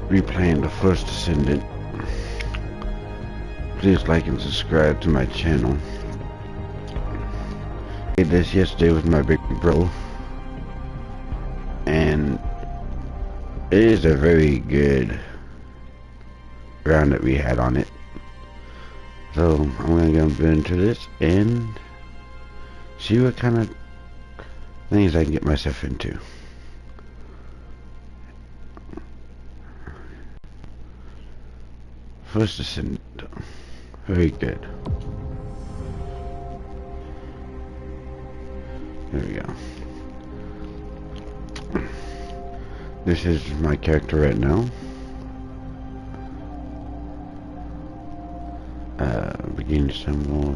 replaying the First Descendant. Please like and subscribe to my channel. I did this yesterday with my big bro, and it is a very good round that we had on it. So I'm gonna jump into this and see what kind of things I can get myself into. First Descendant, very good. There we go. This is my character right now. Begin symbol.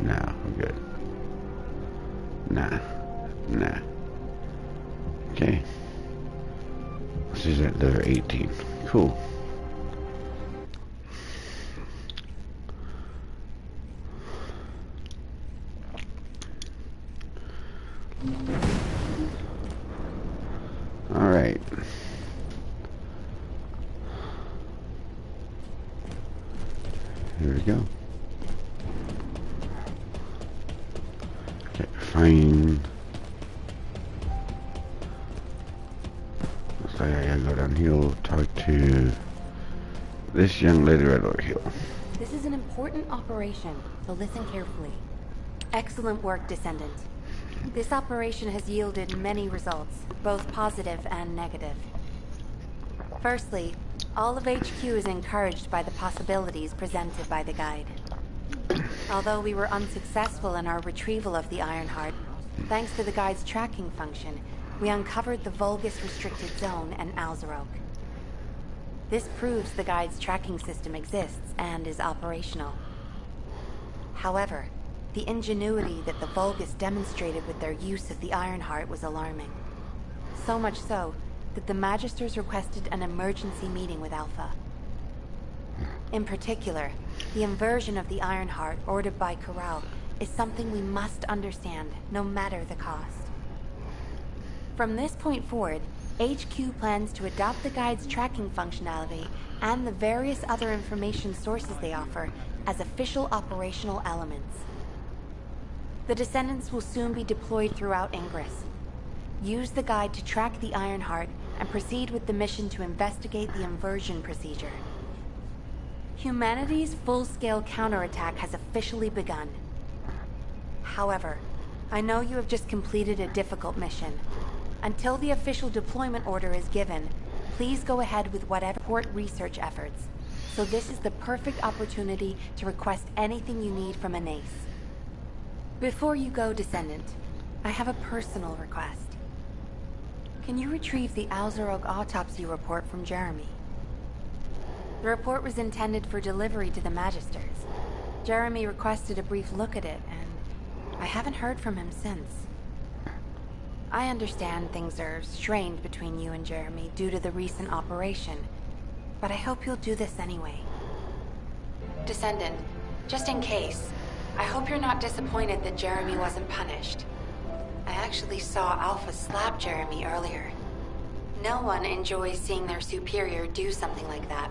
Nah, we're good. Nah. Okay. This is at level 18. Cool. All right. Here we go. Okay, fine. Looks like I gotta go down here, talk to this young lady right over here. This is an important operation, so listen carefully. Excellent work, Descendant. This operation has yielded many results, both positive and negative. Firstly, all of HQ is encouraged by the possibilities presented by the guide. Although we were unsuccessful in our retrieval of the Ironheart, thanks to the guide's tracking function, we uncovered the Vulgus restricted zone and Alzarok. This proves the guide's tracking system exists and is operational. However, the ingenuity that the Vulgus demonstrated with their use of the Ironheart was alarming. So much so that the Magisters requested an emergency meeting with Alpha. In particular, the inversion of the Ironheart ordered by Corral is something we must understand, no matter the cost. From this point forward, HQ plans to adopt the guide's tracking functionality and the various other information sources they offer as official operational elements. The Descendants will soon be deployed throughout Ingress. Use the guide to track the Ironheart and proceed with the mission to investigate the inversion procedure. Humanity's full-scale counterattack has officially begun. However, I know you have just completed a difficult mission. Until the official deployment order is given, please go ahead with whatever support research efforts. So this is the perfect opportunity to request anything you need from an ace. Before you go, Descendant, I have a personal request. Can you retrieve the Alzarok autopsy report from Jeremy? The report was intended for delivery to the Magisters. Jeremy requested a brief look at it, and I haven't heard from him since. I understand things are strained between you and Jeremy due to the recent operation, but I hope you'll do this anyway. Descendant, just in case, I hope you're not disappointed that Jeremy wasn't punished. I actually saw Alpha slap Jeremy earlier. No one enjoys seeing their superior do something like that,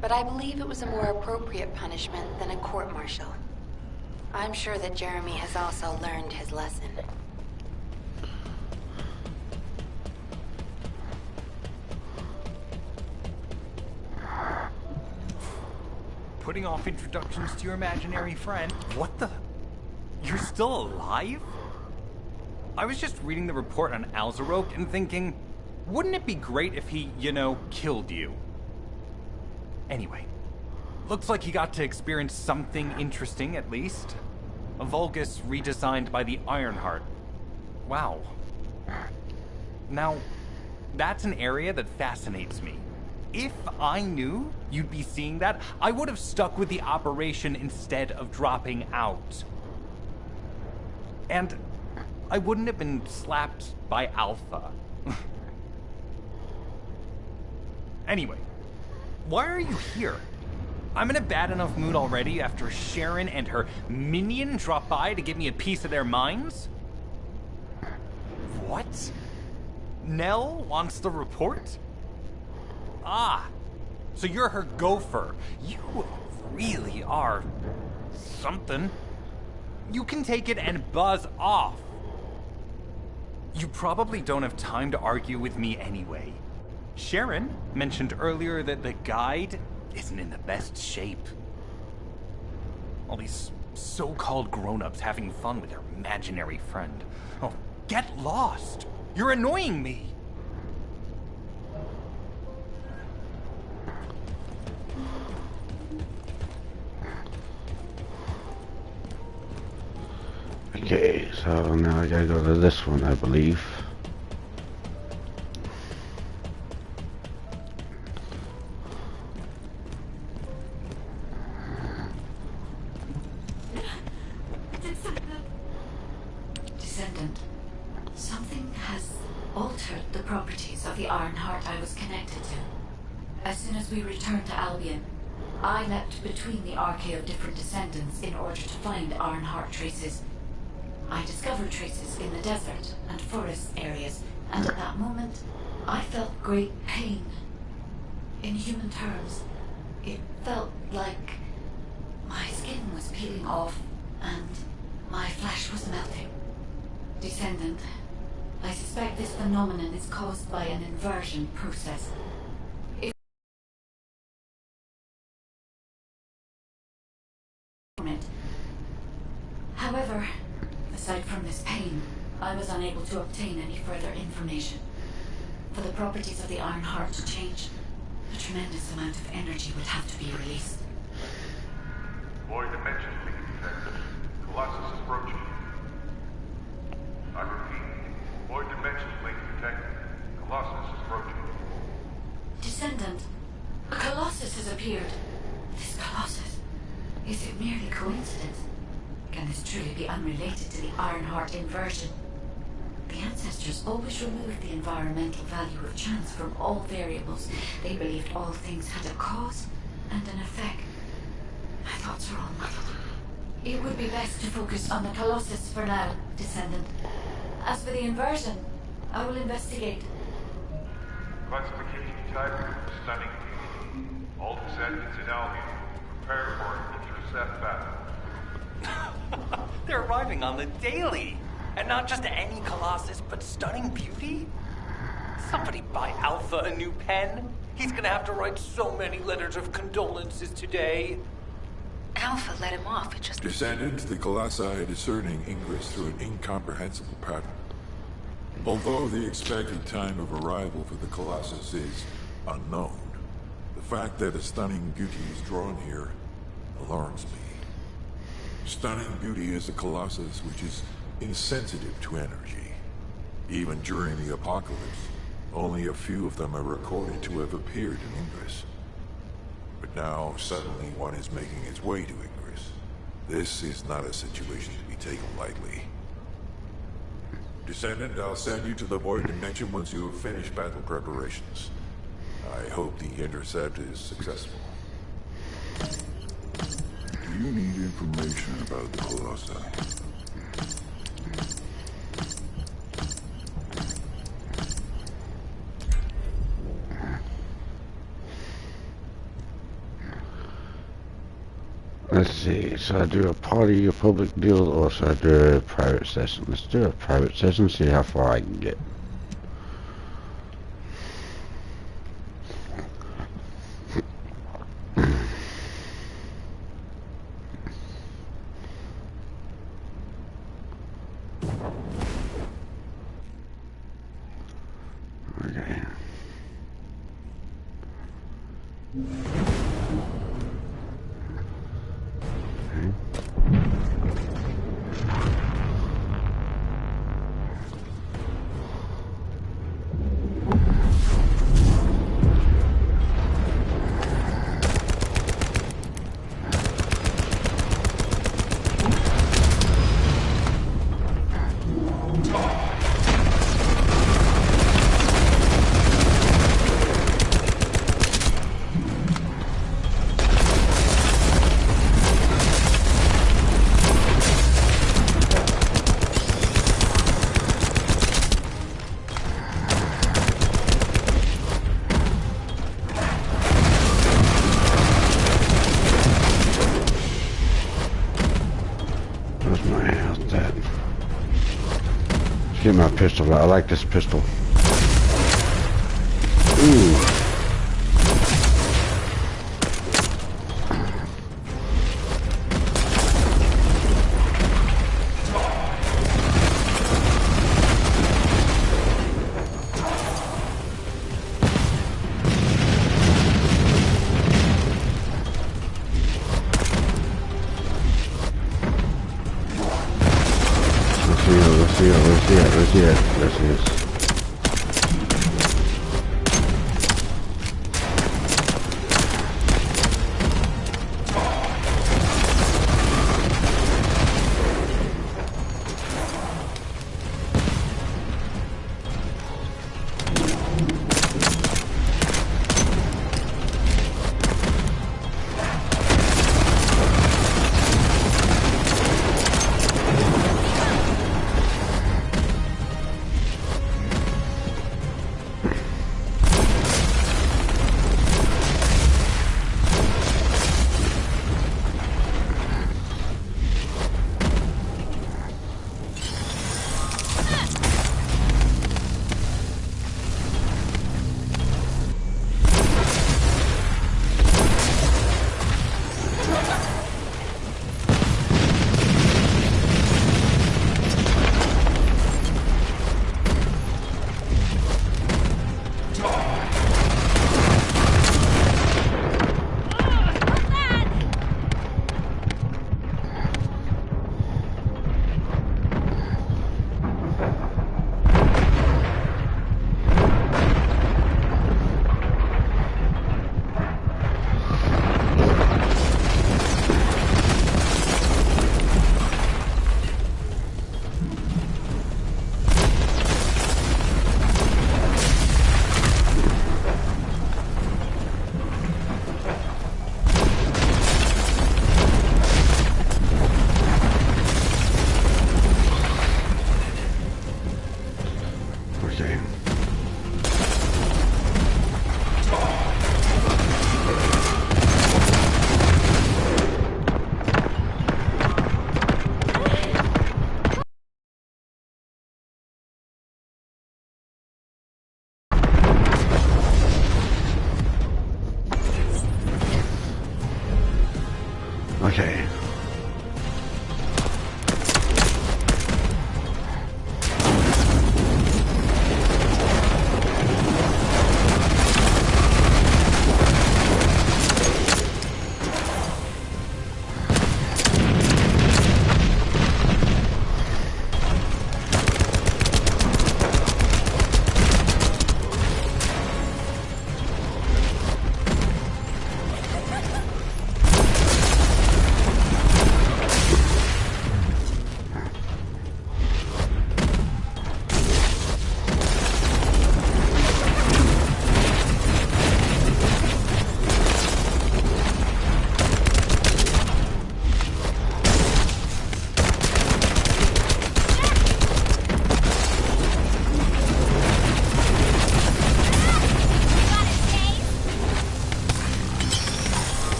but I believe it was a more appropriate punishment than a court-martial. I'm sure that Jeremy has also learned his lesson. Putting off introductions to your imaginary friend. What the? You're still alive? I was just reading the report on Alzarok and thinking, wouldn't it be great if he, killed you? Anyway, looks like you got to experience something interesting at least. A Vulgus redesigned by the Ironheart. Wow. Now, that's an area that fascinates me. If I knew you'd be seeing that, I would have stuck with the operation instead of dropping out. And I wouldn't have been slapped by Alpha. Anyway, why are you here? I'm in a bad enough mood already after Sharon and her minion drop by to give me a piece of their minds? What? Nell wants the report? Ah, so you're her gopher. You really are something. You can take it and buzz off. You probably don't have time to argue with me anyway. Sharon mentioned earlier that the guide isn't in the best shape. All these so-called grown-ups having fun with their imaginary friend. Oh, get lost! You're annoying me! Okay, so now I gotta go to this one, I believe. Descendant, something has altered the properties of the Ironheart I was connected to. As soon as we returned to Albion, I leapt between the arcade of different descendants in order to find Ironheart traces. I discovered traces in the desert and forest areas, and at that moment, I felt great pain. In human terms, it felt like my skin was peeling off and my flesh was melting. Descendant, I suspect this phenomenon is caused by an inversion process. However, aside from this pain, I was unable to obtain any further information. For the properties of the Ironheart to change, a tremendous amount of energy would have to be released. Void dimension link detected. Colossus approaching. I repeat, void dimension link detected. Colossus approaching. Descendant, a Colossus has appeared. This Colossus, is it merely coincidence? Can this truly be unrelated to the Ironheart inversion? The ancestors always removed the environmental value of chance from all variables. They believed all things had a cause and an effect. My thoughts are all muddled. It would be best to focus on the Colossus for now, Descendant. As for the inversion, I will investigate. Classification type, stunning. All descendants in Albion, prepare for an intercept battle. They're arriving on the daily. And not just any Colossus, but stunning beauty? Somebody buy Alpha a new pen. He's gonna have to write so many letters of condolences today. Alpha let him off. It just... Descendant, the Colossi are discerning Ingress through an incomprehensible pattern. Although the expected time of arrival for the Colossus is unknown, the fact that a stunning beauty is drawn here alarms me. Stunning beauty is a Colossus which is insensitive to energy. Even during the apocalypse, only a few of them are recorded to have appeared in Ingress. But now, suddenly one is making its way to Ingress. This is not a situation to be taken lightly. Descendant, I'll send you to the Void Dimension once you have finished battle preparations. I hope the intercept is successful. Do you need information about the Colossi? Let's see, should I do a party, a public deal, or should I do a private session? Let's do a private session, see how far I can get. Okay. get my pistol out. I like this pistol. Ooh. Let's see it. Okay.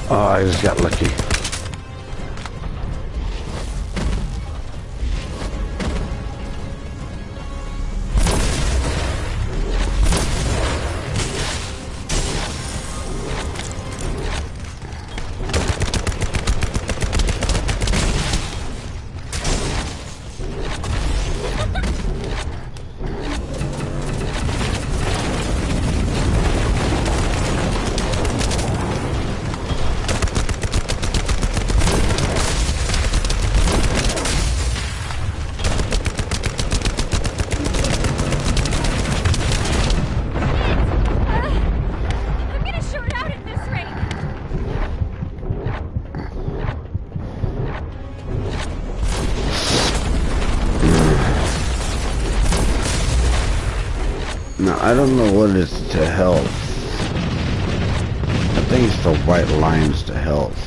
Oh, I just got lucky. Now, I don't know what is to health. I think it's the white lines to health.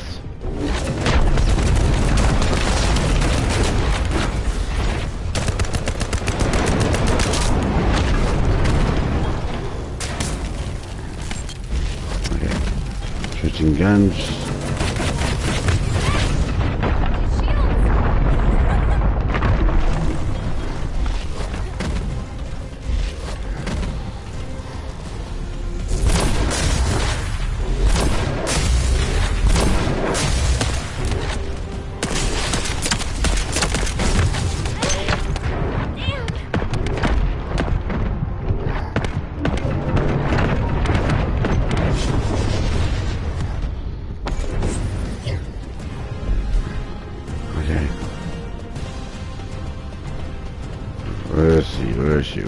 Okay. Switching guns.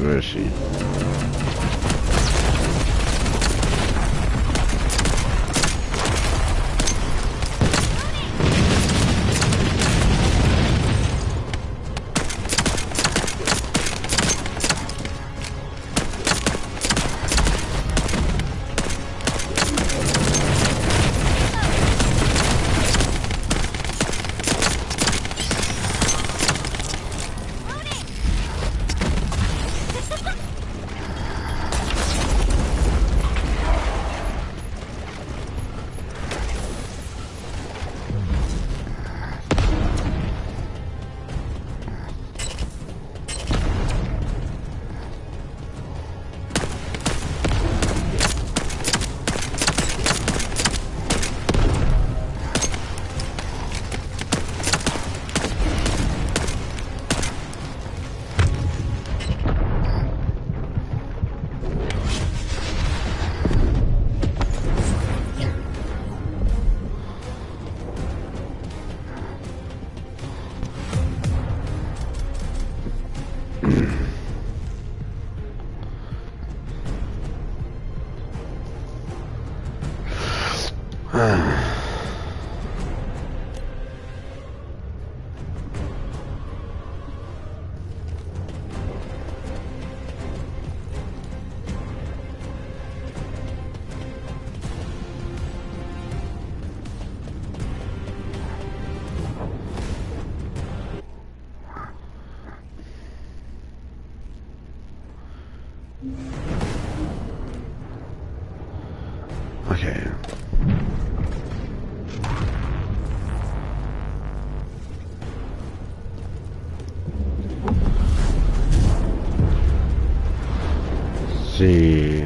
Where is she? Okay. Let's see.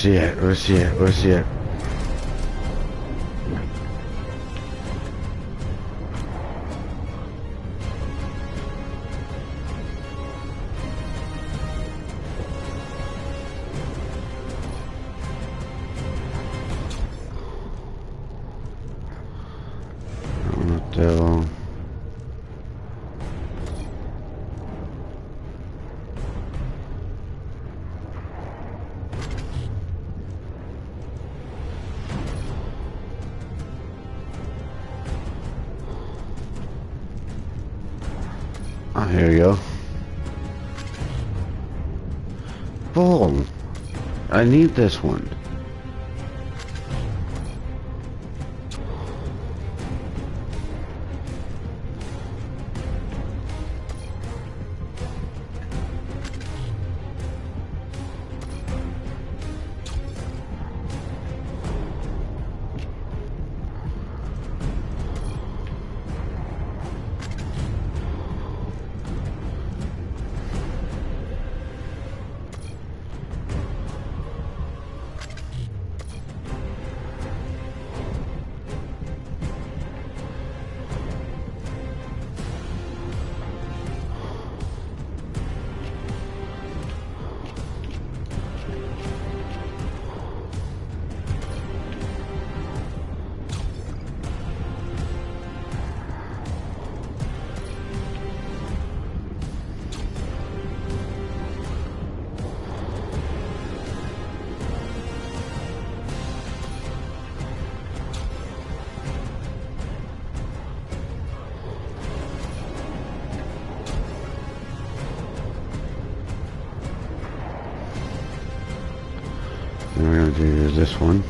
she at? Where's she at? Where's she at? What the hell? Oh, here we go. Boom. I need this one. And we're going to do this one.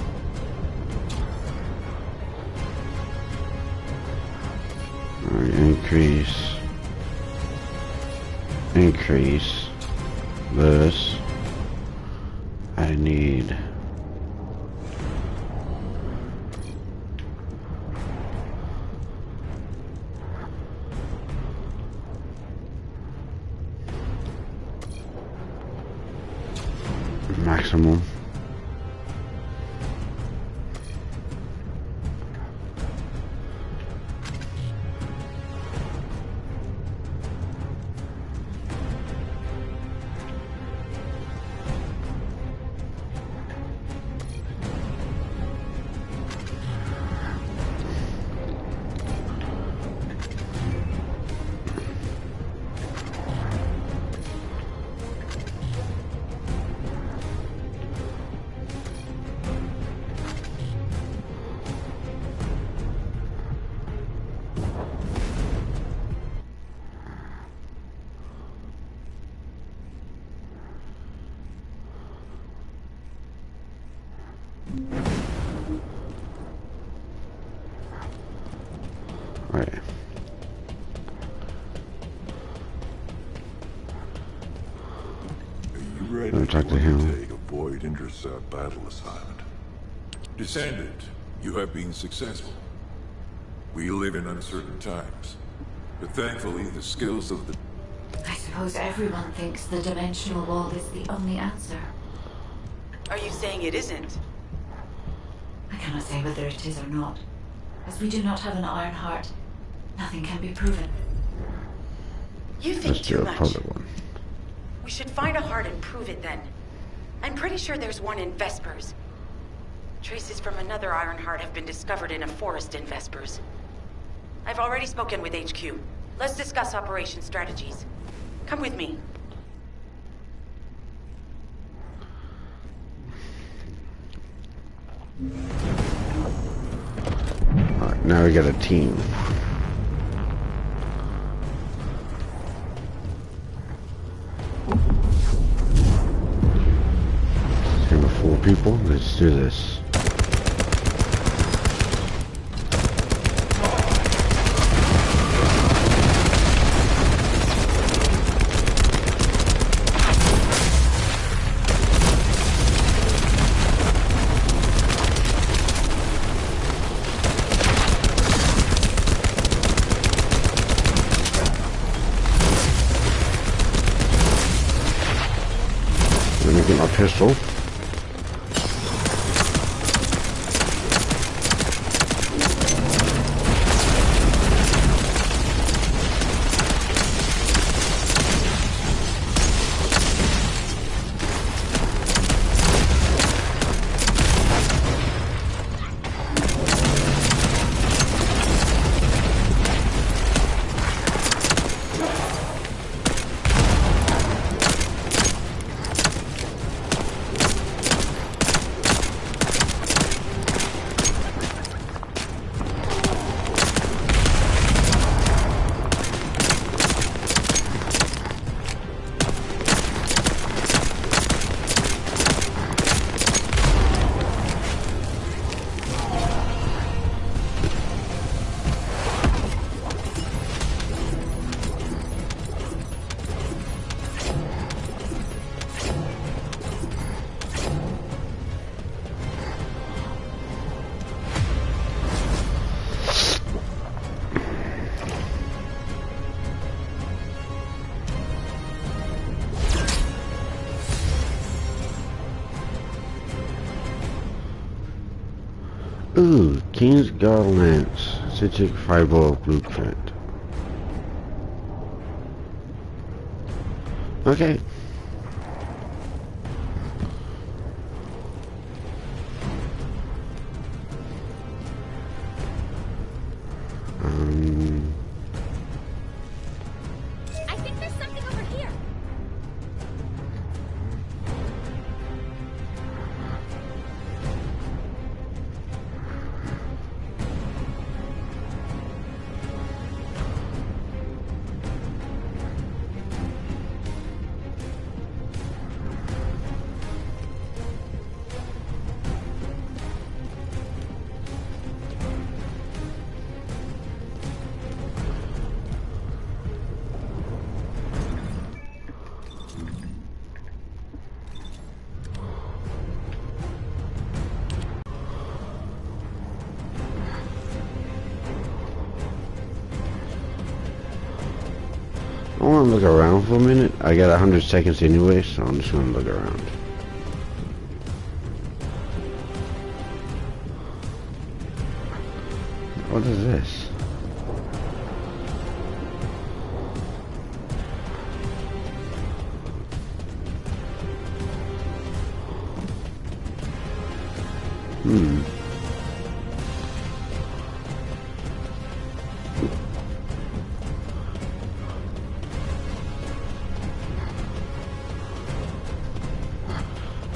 Increase this. I need maximum. Right. Are you ready Let me talk to him. take a Void Intercept battle assignment? Descendant, you have been successful. We live in uncertain times, but thankfully the skills of the... I suppose everyone thinks the dimensional wall is the only answer. Are you saying it isn't? I cannot say whether it is or not. As we do not have an iron heart, nothing can be proven. You think Let's do too a much. public one. We should find a heart and prove it then. I'm pretty sure there's one in Vespers. Traces from another iron heart have been discovered in a forest in Vespers. I've already spoken with HQ. Let's discuss operation strategies. Come with me. Alright, now we got a team. Team of 4 people. Let's do this. Let me get my pistol. Ooh, King's Guard Lance, Citric Fireball Blueprint. Okay. I think there's something over here. I want to look around for a minute. I got 100 seconds anyway, so I'm just going to look around. What is this?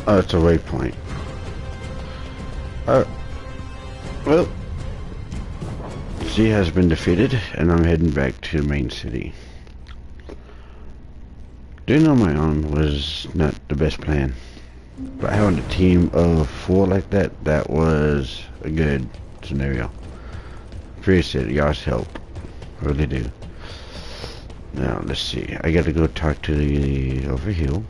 Oh, it's a waypoint. Well, she has been defeated, and I'm heading back to the main city. Doing on my own was not the best plan, but having a team of 4 like that was a good scenario. Appreciate y'all's help, I really do. Now, let's see. I gotta go talk to the overhill.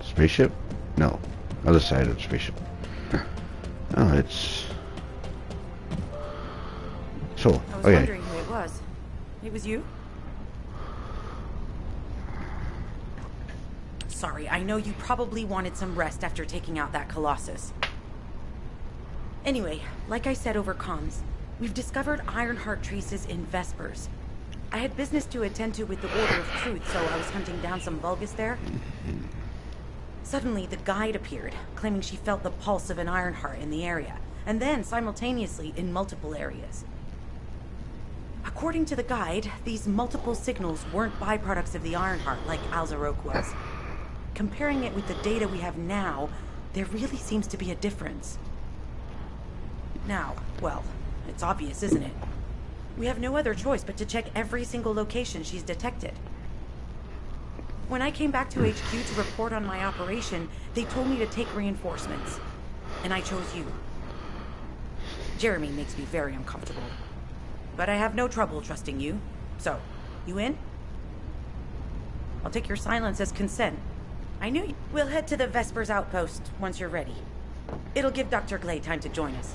Spaceship? No. Other side of the spaceship. Oh, it's... So, I was okay. wondering who it was. It was you? Sorry, I know you probably wanted some rest after taking out that Colossus. Anyway, like I said over comms, we've discovered Ironheart traces in Vespers. I had business to attend to with the Order of Truth, so I was hunting down some Vulgus there. Suddenly, the guide appeared, claiming she felt the pulse of an Ironheart in the area, and then simultaneously in multiple areas. According to the guide, these multiple signals weren't byproducts of the Ironheart like Alzaroke was. Comparing it with the data we have now, there really seems to be a difference. Now, well, it's obvious, isn't it? We have no other choice but to check every single location she's detected. When I came back to HQ to report on my operation, they told me to take reinforcements. And I chose you. Jeremy makes me very uncomfortable. But I have no trouble trusting you. So, you in? I'll take your silence as consent. I knew you. We'll head to the Vespers outpost once you're ready. It'll give Dr. Glade time to join us.